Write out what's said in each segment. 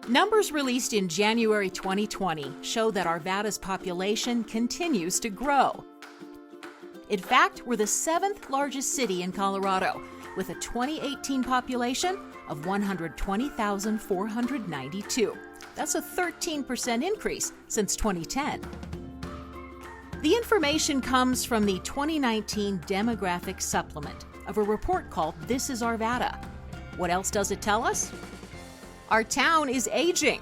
Numbers released in January 2020 show that Arvada's population continues to grow. In fact, we're the 7th largest city in Colorado, with a 2018 population of 120,492. That's a 13% increase since 2010. The information comes from the 2019 Demographic Supplement of a report called This is Arvada. What else does it tell us? Our town is aging.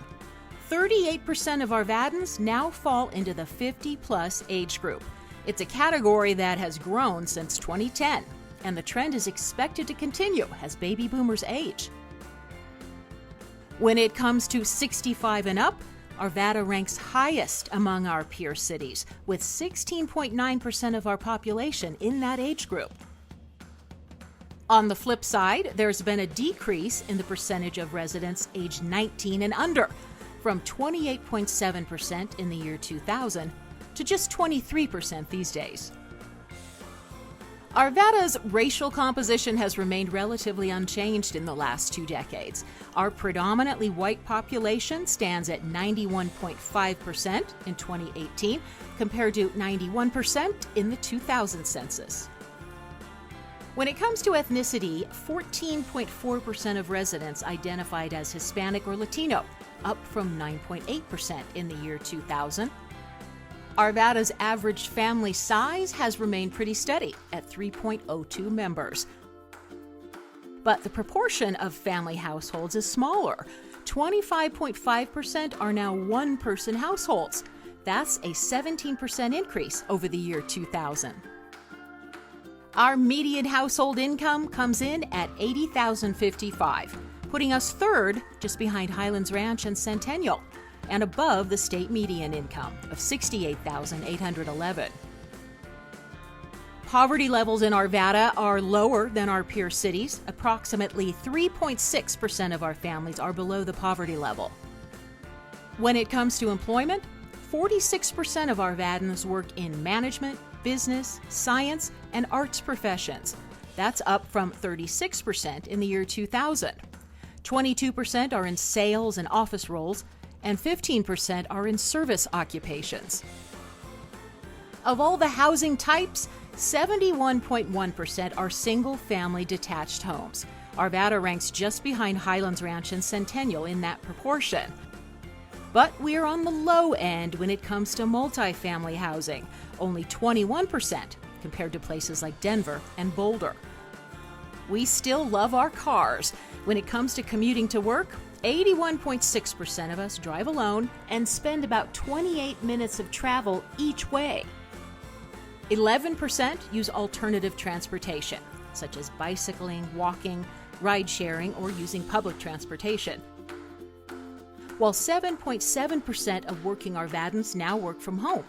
38% of Arvadans now fall into the 50-plus age group. It's a category that has grown since 2010, and the trend is expected to continue as baby boomers age. When it comes to 65 and up, Arvada ranks highest among our peer cities, with 16.9% of our population in that age group. On the flip side, there's been a decrease in the percentage of residents aged 19 and under, from 28.7% in the year 2000 to just 23% these days. Arvada's racial composition has remained relatively unchanged in the last 2 decades. Our predominantly white population stands at 91.5% in 2018, compared to 91% in the 2000 census. When it comes to ethnicity, 14.4% of residents identified as Hispanic or Latino, up from 9.8% in the year 2000. Arvada's average family size has remained pretty steady at 3.02 members. But the proportion of family households is smaller. 25.5% are now one-person households. That's a 17% increase over the year 2000. Our median household income comes in at $80,055, putting us third, just behind Highlands Ranch and Centennial, and above the state median income of $68,811. Poverty levels in Arvada are lower than our peer cities. Approximately 3.6% of our families are below the poverty level. When it comes to employment, 46% of Arvadans work in management, business, science, and arts professions. That's up from 36% in the year 2000. 22% are in sales and office roles, and 15% are in service occupations. Of all the housing types, 71.1% are single-family detached homes. Arvada ranks just behind Highlands Ranch and Centennial in that proportion. But we're on the low end when it comes to multifamily housing, only 21% compared to places like Denver and Boulder. We still love our cars. When it comes to commuting to work, 81.6% of us drive alone and spend about 28 minutes of travel each way. 11% use alternative transportation, such as bicycling, walking, ride-sharing, or using public transportation, while 7.7% of working Arvadans now work from home.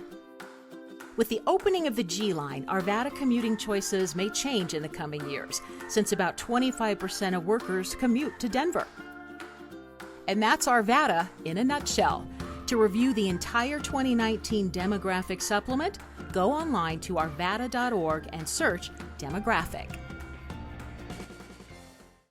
With the opening of the G Line, Arvada commuting choices may change in the coming years, since about 25% of workers commute to Denver. And that's Arvada in a nutshell. To review the entire 2019 Demographic Supplement, go online to arvada.org and search Demographic.